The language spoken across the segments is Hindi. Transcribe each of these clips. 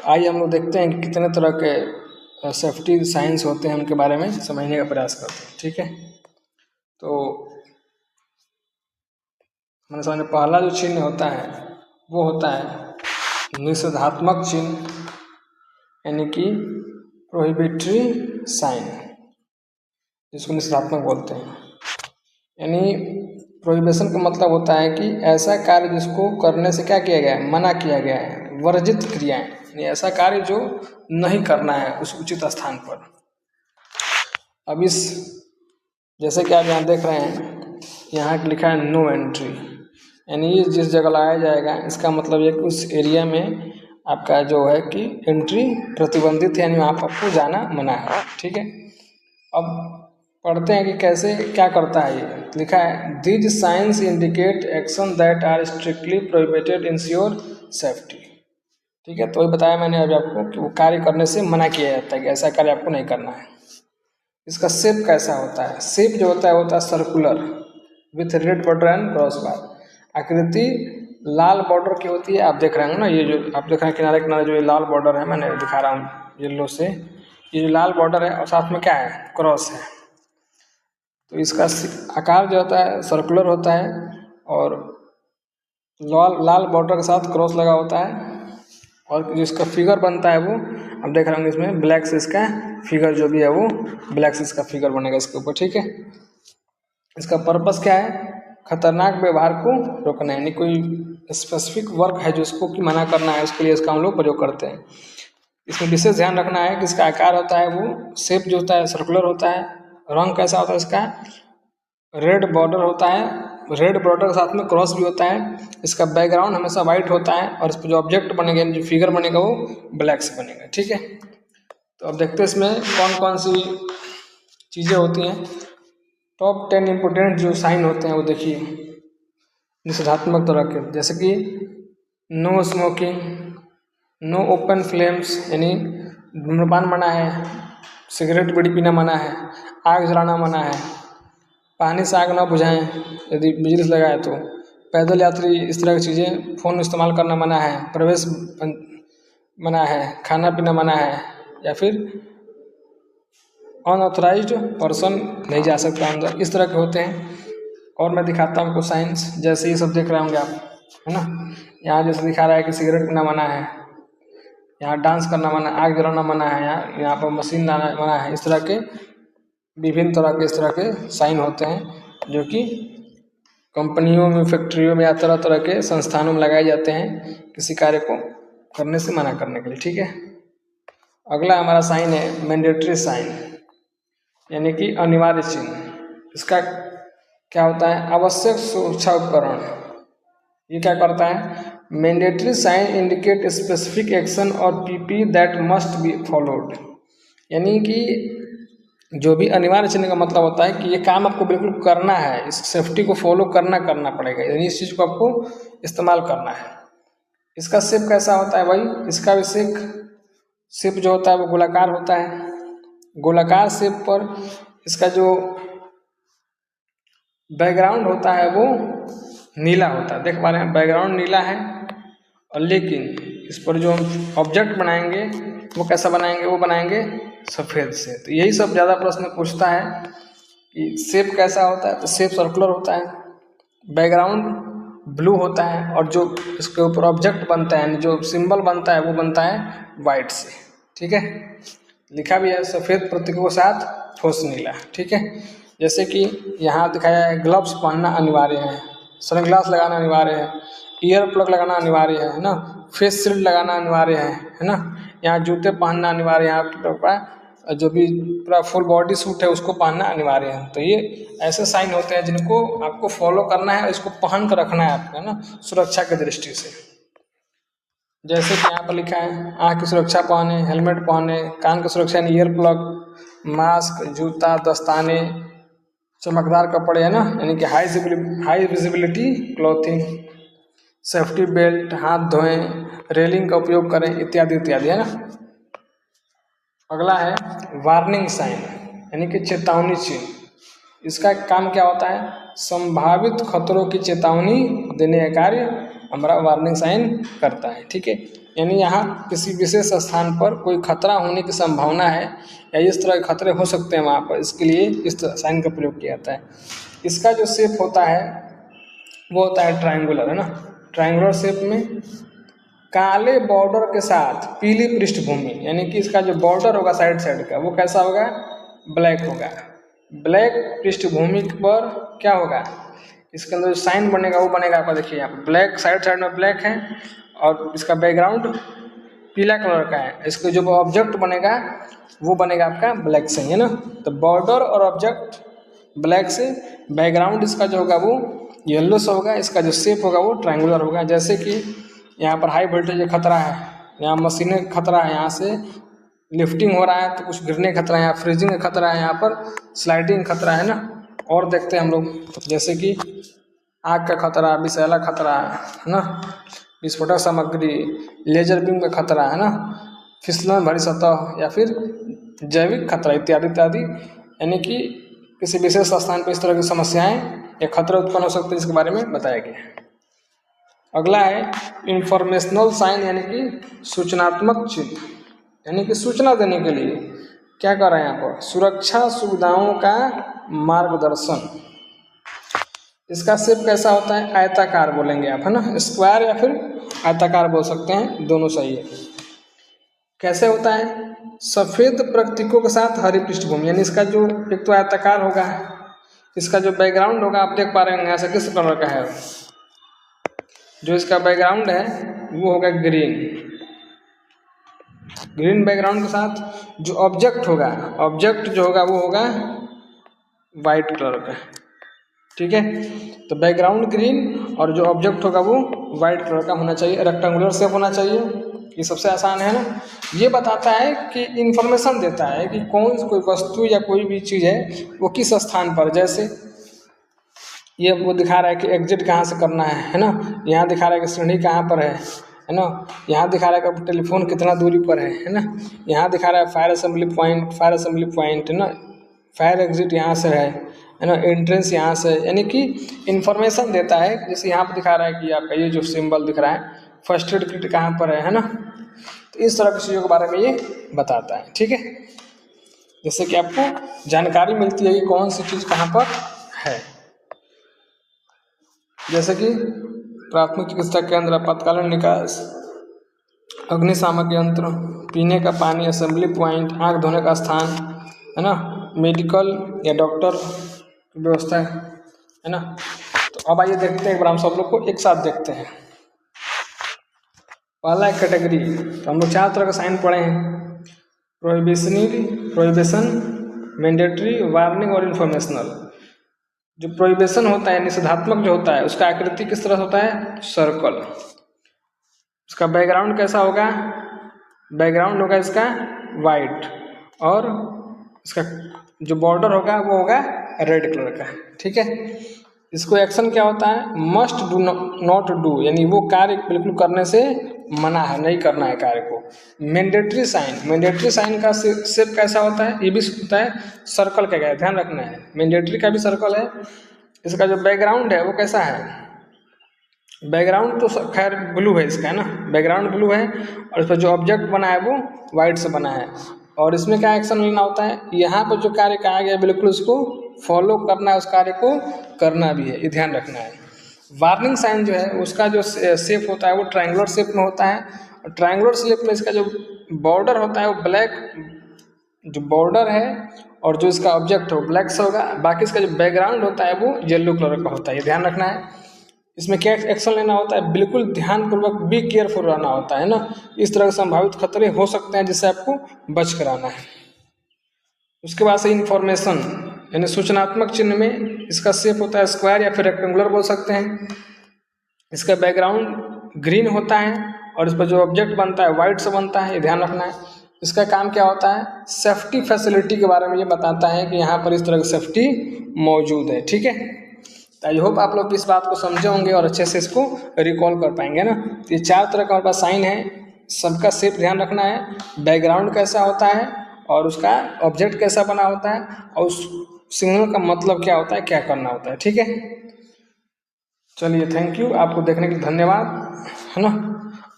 आइए हम लोग देखते हैं कि कितने तरह के सेफ्टी साइंस होते हैं, उनके बारे में समझने का प्रयास करते हैं। ठीक है, तो हमारे सामने पहला जो चिन्ह होता है वो होता है निषेधात्मक चिन्ह, यानी कि प्रोहिबिटरी साइन, जिसको निषेधात्मक बोलते हैं। यानी प्रोहिबिशन का मतलब होता है कि ऐसा कार्य जिसको करने से क्या किया गया है, मना किया गया है, वर्जित क्रियाएं, यानी ऐसा कार्य जो नहीं करना है उस उचित स्थान पर। अब इस जैसे कि आप यहाँ देख रहे हैं, यहाँ लिखा है नो एंट्री, यानी ये जिस जगह लगाया जाएगा इसका मतलब ये कि उस एरिया में आपका जो है कि एंट्री प्रतिबंधित है, यानी वहाँ पर आपको जाना मना है। ठीक है, अब पढ़ते हैं कि कैसे क्या करता है। ये लिखा है these signs indicate action that are strictly prohibited ensure safety. ठीक है, तो ये बताया मैंने अभी आपको कि वो कार्य करने से मना किया जाता है कि ऐसा कार्य आपको नहीं करना है। इसका शेप कैसा होता है? शेप जो होता है circular with red border and cross bar. आकृति लाल बॉर्डर की होती है, आप देख रहे हैं ना, ये जो आप देख रहे हैं किनारे किनारे जो ये लाल बॉर्डर है, मैंने दिखा रहा हूँ येलो से, ये जो लाल बॉर्डर है और साथ में क्या है, क्रॉस है। तो इसका आकार जो होता है सर्कुलर होता है और लाल बॉर्डर के साथ क्रॉस लगा होता है, और जिसका फिगर बनता है वो आप देख रहे होंगे इसमें ब्लैक से इसका फिगर जो भी है वो ब्लैक से इसका फिगर बनेगा इसके ऊपर। ठीक है, इसका पर्पस क्या है? खतरनाक व्यवहार को रोकना है, यानी कोई स्पेसिफिक वर्क है जो इसको कि मना करना है, उसके लिए इसका हम लोग प्रयोग करते हैं। इसमें विशेष ध्यान रखना है कि इसका आकार होता है वो शेप जो होता है सर्कुलर होता है। रंग कैसा होता है इसका? रेड बॉर्डर होता है, रेड बॉर्डर के साथ में क्रॉस भी होता है। इसका बैकग्राउंड हमेशा वाइट होता है और इस पर जो ऑब्जेक्ट बनेगा, जो फिगर बनेगा वो ब्लैक से बनेगा। ठीक है, तो अब देखते हैं इसमें कौन कौन सी चीज़ें होती हैं। टॉप 10 इम्पोर्टेंट जो साइन होते हैं वो देखिए निषेधात्मक तरह के, जैसे कि no smoking, no open flames, यानी धूम्रपान मना है, सिगरेट बीड़ी पीना मना है, आग जलाना मना है, पानी से आग न बुझाएं यदि बिजली से लगाए तो, पैदल यात्री इस तरह की चीज़ें, फ़ोन इस्तेमाल करना मना है, प्रवेश मना है, खाना पीना मना है, या फिर अनऑथराइज्ड पर्सन नहीं जा सकता अंदर, इस तरह के होते हैं। और मैं दिखाता हूँ आपको साइंस, जैसे ये सब देख रहे होंगे आप, है ना। यहाँ जैसे दिखा रहा है कि सिगरेट पीना मना है, यहाँ डांस करना मना, आग जलाना मना है, यहाँ पर मशीन लाना मना है। इस तरह के विभिन्न तरह के इस तरह के साइन होते हैं जो कि कंपनियों में, फैक्ट्रियों में या तरह तरह के संस्थानों में लगाए जाते हैं किसी कार्य को करने से मना करने के लिए। ठीक है, अगला हमारा साइन है मैंडेटरी साइन, यानी कि अनिवार्य चिन्ह। इसका क्या होता है? आवश्यक सुरक्षा उपकरण। ये क्या करता है? Mandatory sign indicate specific action और पीपी दैट मस्ट बी फॉलोड, यानी कि जो भी अनिवार्य चिन्ह का मतलब होता है कि ये काम आपको बिल्कुल करना है, इस सेफ्टी को फॉलो करना पड़ेगा, यानी इस चीज़ को आपको इस्तेमाल करना है। इसका शेप कैसा होता है भाई? इसका भी शेप जो होता है वो गोलाकार होता है। गोलाकार शेप पर इसका जो बैकग्राउंड होता है वो नीला होता है, देख पा रहे हैं बैकग्राउंड नीला है, और लेकिन इस पर जो हम ऑब्जेक्ट बनाएंगे वो कैसा बनाएंगे? वो बनाएंगे सफ़ेद से। तो यही सब ज़्यादा प्रश्न पूछता है कि शेप कैसा होता है, तो शेप सर्कुलर होता है, बैकग्राउंड ब्लू होता है, और जो इसके ऊपर ऑब्जेक्ट बनता है, जो सिंबल बनता है वो बनता है वाइट से। ठीक है, लिखा भी है सफ़ेद प्रतीकों के साथ ठोस नीला। ठीक है, जैसे कि यहाँ दिखाया है ग्लव्स पहनना अनिवार्य है, सनग्लास लगाना अनिवार्य है, ईयर प्लग लगाना अनिवार्य है ना, फेस शील्ड लगाना अनिवार्य है ना, यहाँ जूते पहनना अनिवार्य है, आपके जो भी पूरा फुल बॉडी सूट है उसको पहनना अनिवार्य है। तो ये ऐसे साइन होते हैं जिनको आपको फॉलो करना है, इसको पहन कर रखना है आपको, है ना, सुरक्षा की दृष्टि से। जैसे कि यहाँ पर लिखा है आँख की सुरक्षा पहने, हेलमेट पहने, कान की सुरक्षा ईयर प्लग, मास्क, जूता, दस्ताने, चमकदार कपड़े, है ना, यानी कि high visibility clothing, safety belt, हाथ धोएं, रेलिंग का उपयोग करें, इत्यादि इत्यादि, है ना। अगला है वार्निंग साइन, यानी कि चेतावनी चिन्ह। इसका काम क्या होता है? संभावित खतरों की चेतावनी देने का कार्य हमारा वार्निंग साइन करता है। ठीक है, यानी यहाँ किसी विशेष स्थान पर कोई खतरा होने की संभावना है या इस तरह के खतरे हो सकते हैं वहाँ पर, इसके लिए इस साइन का प्रयोग किया जाता है। इसका जो शेप होता है वो होता है ट्रायंगुलर, है ना। ट्रायंगुलर शेप में काले बॉर्डर के साथ पीली पृष्ठभूमि, यानी कि इसका जो बॉर्डर होगा साइड साइड का वो कैसा होगा, ब्लैक होगा। ब्लैक पृष्ठभूमि पर क्या होगा, इसके अंदर जो साइन बनेगा वो बनेगा आपका, देखिए यहाँ पर ब्लैक साइड साइड में ब्लैक है और इसका बैकग्राउंड पीला कलर का है। इसको जो ऑब्जेक्ट बनेगा वो बनेगा आपका ब्लैक से, है ना। तो बॉर्डर और ऑब्जेक्ट ब्लैक से, बैकग्राउंड इसका जो होगा वो येलो से होगा, इसका जो शेप होगा वो ट्रायंगुलर होगा। जैसे कि यहाँ पर हाई वोल्टेज का खतरा है, यहाँ मशीनें खतरा है, यहाँ से लिफ्टिंग हो रहा है तो कुछ गिरने का खतरा है, यहाँ फ्रीजिंग का खतरा है, यहाँ पर स्लाइडिंग खतरा है ना। और देखते हैं हम लोग, जैसे कि आग का खतरा, विषैला खतरा है ना, विस्फोटक सामग्री, लेजर बीम का खतरा है ना, फिसलन भरी सतह या फिर जैविक खतरा इत्यादि इत्यादि। यानी कि किसी विशेष स्थान पर इस तरह की समस्याएं या खतरे उत्पन्न हो सकते हैं, इसके बारे में बताया गया है। अगला है इंफॉर्मेशनल साइन, यानी कि सूचनात्मक चिन्ह, यानी कि सूचना देने के लिए क्या कर रहे हैं यहाँ पर, सुरक्षा सुविधाओं का मार्गदर्शन। इसका शेप कैसा होता है, आयताकार बोलेंगे आप, है ना, स्क्वायर या फिर आयताकार बोल सकते हैं, दोनों सही है। कैसे होता है, सफ़ेद प्रतीकों के साथ हरी पृष्ठभूमि, यानी इसका जो एक तो आयताकार होगा, इसका जो बैकग्राउंड होगा आप देख पा रहे हैं ऐसा किस कलर का है, जो इसका बैकग्राउंड है वो होगा ग्रीन। ग्रीन बैकग्राउंड के साथ जो ऑब्जेक्ट होगा, ऑब्जेक्ट जो होगा वो होगा वाइट कलर का, ठीक है। तो बैकग्राउंड ग्रीन और जो ऑब्जेक्ट होगा वो वाइट कलर का होना चाहिए, रेक्टेंगुलर शेप होना चाहिए। ये सबसे आसान है ना। ये बताता है कि इंफॉर्मेशन देता है कि कोई वस्तु या कोई भी चीज़ है वो किस स्थान पर, जैसे ये वो दिखा रहा है कि एग्जिट कहाँ से करना है ना, यहाँ दिखा रहा है कि सीढ़ी कहाँ पर है ना, यहाँ दिखा रहा है कि टेलीफोन कितना दूरी पर है ना, यहाँ दिखा रहा है फायर असेंबली पॉइंट है ना, फायर एग्जिट यहाँ से है ना, एंट्रेंस यहाँ से, यानी कि इंफॉर्मेशन देता है। जैसे यहाँ पर दिखा रहा है कि आपका ये जो सिंबल दिख रहा है फर्स्ट एड किट कहाँ पर है ना, तो इस तरह की चीज़ों के बारे में ये बताता है, ठीक है। जैसे कि आपको जानकारी मिलती है कि कौन सी चीज़ कहाँ पर है। जैसे कि प्राथमिक चिकित्सा केंद्र, आपातकालीन निकास, अग्निशामक यंत्र, पीने का पानी, असेंबली पॉइंट, आँख धोने का स्थान, है ना, मेडिकल या डॉक्टर की व्यवस्था है ना। तो अब आइए देखते हैं, एक बार हम सब लोग को एक साथ देखते हैं। पहला एक कैटेगरी, तो हम लोग 4 तरह का साइन पढ़े हैं, प्रोहिबिशन, मैंडेटरी, वार्निंग और इन्फॉर्मेशनल। जो प्रोहिबिशन होता है, निषेधात्मक जो होता है, उसका आकृति किस तरह होता है, सर्कल। उसका बैकग्राउंड कैसा होगा, बैकग्राउंड होगा इसका वाइट और इसका जो बॉर्डर होगा वो होगा रेड कलर का, ठीक है। इसको एक्शन क्या होता है, मस्ट डू नॉट डू, यानी वो कार्य बिल्कुल करने से मना है, नहीं करना है कार्य को। मैंडेटरी साइन का शेप कैसा होता है, ये भी होता है सर्कल का, क्या ध्यान रखना है, मैंडेटरी का भी सर्कल है। इसका जो बैकग्राउंड है वो कैसा है, बैकग्राउंड तो खैर ब्लू है इसका, है ना, बैकग्राउंड ब्लू है और इस पर जो ऑब्जेक्ट बना है वो वाइट से बना है। और इसमें क्या एक्शन लेना होता है, यहाँ पर जो कार्य कहा गया बिल्कुल उसको फॉलो करना है, उस कार्य को करना भी है, ये ध्यान रखना है। वार्निंग साइन जो है उसका जो शेप होता है वो ट्रायंगुलर शेप में होता है, और ट्रायंगुलर शेप में इसका जो बॉर्डर होता है वो ब्लैक जो बॉर्डर है और जो इसका ऑब्जेक्ट है वो ब्लैक से होगा, बाकी इसका जो बैकग्राउंड होता है वो येलो कलर का होता है, ये ध्यान रखना है। इसमें क्या एक्शन लेना होता है, बिल्कुल ध्यानपूर्वक बी केयरफुल रहना होता है ना, इस तरह के संभावित खतरे हो सकते हैं जिससे आपको बच कर आना है। उसके बाद से इन्फॉर्मेशन, यानी सूचनात्मक चिन्ह में इसका शेप होता है स्क्वायर या फिर रेक्टेंगुलर बोल सकते हैं। इसका बैकग्राउंड ग्रीन होता है और इस पर जो ऑब्जेक्ट बनता है वाइट से बनता है, ये ध्यान रखना है। इसका काम क्या होता है, सेफ्टी फैसिलिटी के बारे में ये बताता है कि यहाँ पर इस तरह की सेफ्टी मौजूद है, ठीक है। आई होप आप लोग इस बात को समझे होंगे और अच्छे से इसको रिकॉल कर पाएंगे ना। तो ये 4 तरह का हमारे पास साइन है, सबका शेप ध्यान रखना है, बैकग्राउंड कैसा होता है और उसका ऑब्जेक्ट कैसा बना होता है और उस सिग्नल का मतलब क्या होता है, क्या करना होता है, ठीक है। चलिए, थैंक यू, आपको देखने के लिए धन्यवाद, है ना।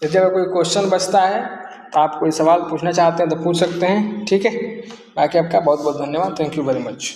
यदि अगर कोई क्वेश्चन बचता है तो आप कोई सवाल पूछना चाहते हैं तो पूछ सकते हैं, ठीक है। बाकी आपका बहुत बहुत धन्यवाद, थैंक यू वेरी मच।